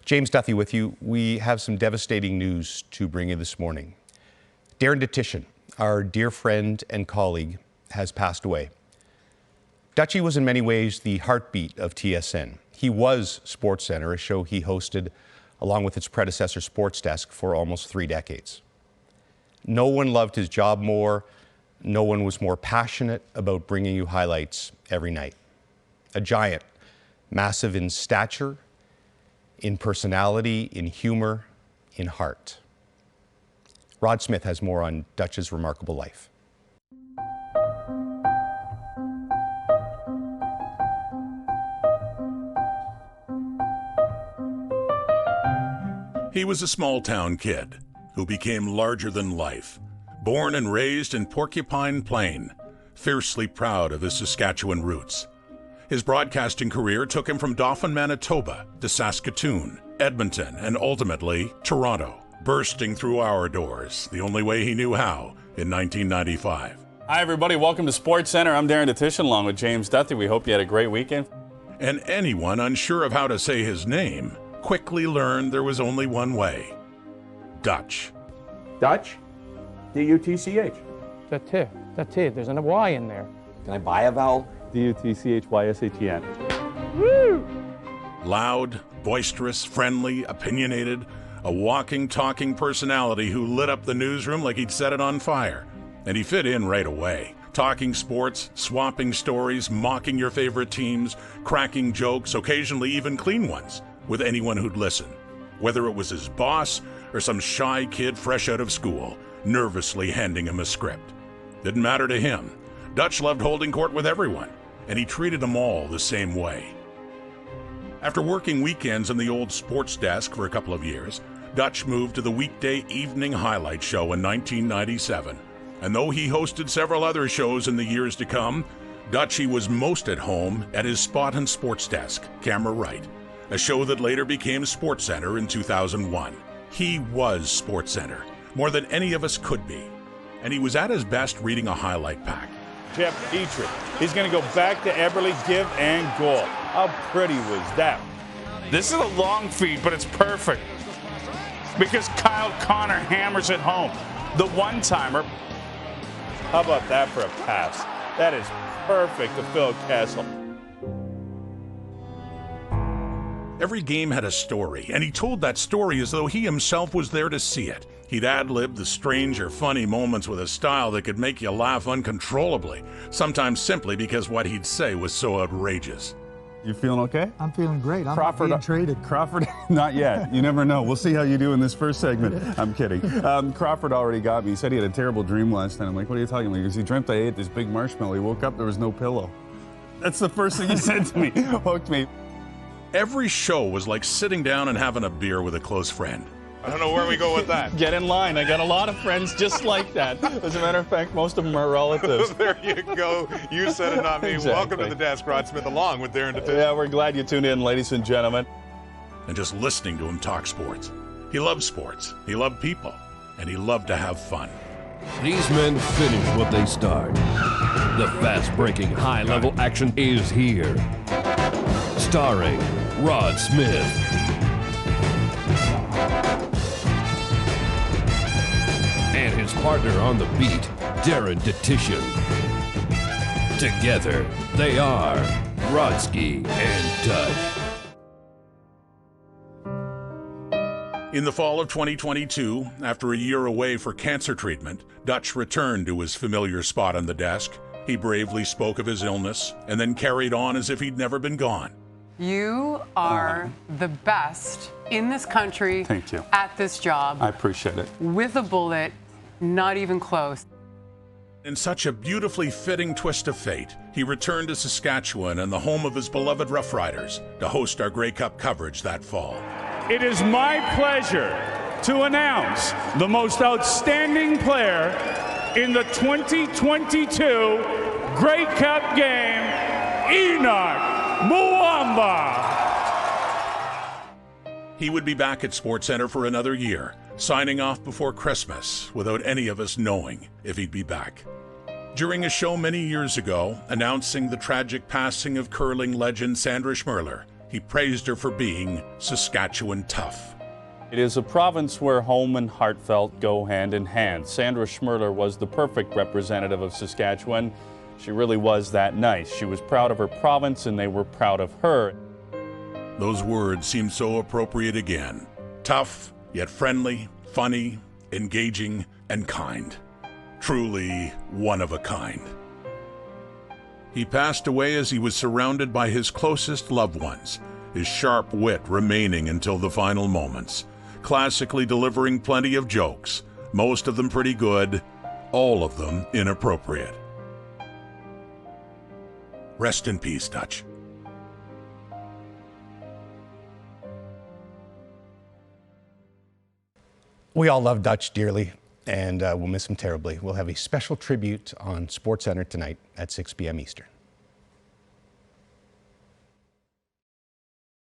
James Duthie with you. We have some devastating news to bring you this morning. Darren Dutchyshen, our dear friend and colleague, has passed away. Dutchie was in many ways the heartbeat of TSN. He was SportsCentre, a show he hosted along with its predecessor Sports Desk for almost 3 decades. No one loved his job more. No one was more passionate about bringing you highlights every night. A giant, massive in stature, in personality, in humor, in heart. Rod Smith has more on Dutch's remarkable life. He was a small-town kid who became larger than life. Born and raised in Porcupine Plain, fiercely proud of his Saskatchewan roots. His broadcasting career took him from Dauphin, Manitoba to Saskatoon, Edmonton, and ultimately Toronto, bursting through our doors the only way he knew how in 1995. Hi, everybody. Welcome to SportsCentre. I'm Darren Dutchyshen along with James Duthie. We hope you had a great weekend. And anyone unsure of how to say his name quickly learned there was only one way. Dutch. Dutch? D-U-T-C-H. That's it. There's a Y in there. Can I buy a vowel? D-U-T-C-H-Y-S-H-E-N. Woo! Loud, boisterous, friendly, opinionated, a walking, talking personality who lit up the newsroom like he'd set it on fire. And he fit in right away. Talking sports, swapping stories, mocking your favorite teams, cracking jokes, occasionally even clean ones, with anyone who'd listen. Whether it was his boss or some shy kid fresh out of school, nervously handing him a script. Didn't matter to him. Dutch loved holding court with everyone, and he treated them all the same way. After working weekends in the old sports desk for a couple of years, Dutch moved to the weekday evening highlight show in 1997. And though he hosted several other shows in the years to come, Dutchie was most at home at his spot on Sports Desk, Camera Right, a show that later became SportsCentre in 2001. He was SportsCentre, more than any of us could be. And he was at his best reading a highlight pack. Jeff Petrie. He's going to go back to Eberle, give and goal. How pretty was that? This is a long feed, but it's perfect because Kyle Connor hammers it home. The one-timer. How about that for a pass? That is perfect to Phil Kessel. Every game had a story, and he told that story as though he himself was there to see it. He'd ad-lib the strange or funny moments with a style that could make you laugh uncontrollably, sometimes simply because what he'd say was so outrageous. You feeling okay? I'm feeling great. I'm Crawford, being traded. Crawford, not yet. You never know. We'll see how you do in this first segment. I'm kidding. Crawford already got me. He said he had a terrible dream last night. I'm like, what are you talking about? He goes, he dreamt I ate this big marshmallow. He woke up, there was no pillow. That's the first thing he said to me. Hooked me. Every show was like sitting down and having a beer with a close friend. I don't know where we go with that. Get in line. I got a lot of friends just like that. As a matter of fact, most of them are relatives. There you go. You said it, not me. Exactly. Welcome to the desk, Rod Smith, along with Darren Dutchyshen. Yeah, we're glad you tuned in, ladies and gentlemen. And just listening to him talk sports. He loved sports, he loved people, and he loved to have fun. These men finish what they start. The fast-breaking, high-level action is here. Starring Rod Smith. And his partner on the beat, Darren Dutchyshen. Together, they are Rodsky and Dutch. In the fall of 2022, after a year away for cancer treatment, Dutch returned to his familiar spot on the desk. He bravely spoke of his illness and then carried on as if he'd never been gone. You are the best in this country. Thank you. At this job. I appreciate it. With a bullet, not even close. In such a beautifully fitting twist of fate, he returned to Saskatchewan and the home of his beloved Rough Riders to host our Grey Cup coverage that fall. It is my pleasure to announce the most outstanding player in the 2022 Grey Cup game, Enoch Muamba. He would be back at SportsCentre for another year, signing off before Christmas without any of us knowing if he'd be back. During a show many years ago, announcing the tragic passing of curling legend Sandra Schmirler, He praised her for being Saskatchewan tough. It is a province where home and heartfelt go hand in hand. Sandra Schmerler was the perfect representative of Saskatchewan. She really was that nice. She was proud of her province and they were proud of her. Those words seem so appropriate again. Tough, yet friendly, funny, engaging, and kind. Truly one of a kind. He passed away as he was surrounded by his closest loved ones, his sharp wit remaining until the final moments, classically delivering plenty of jokes, most of them pretty good, all of them inappropriate. Rest in peace, Dutch. We all love Dutch dearly, and we'll miss him terribly. We'll have a special tribute on SportsCentre tonight at 6 p.m. Eastern.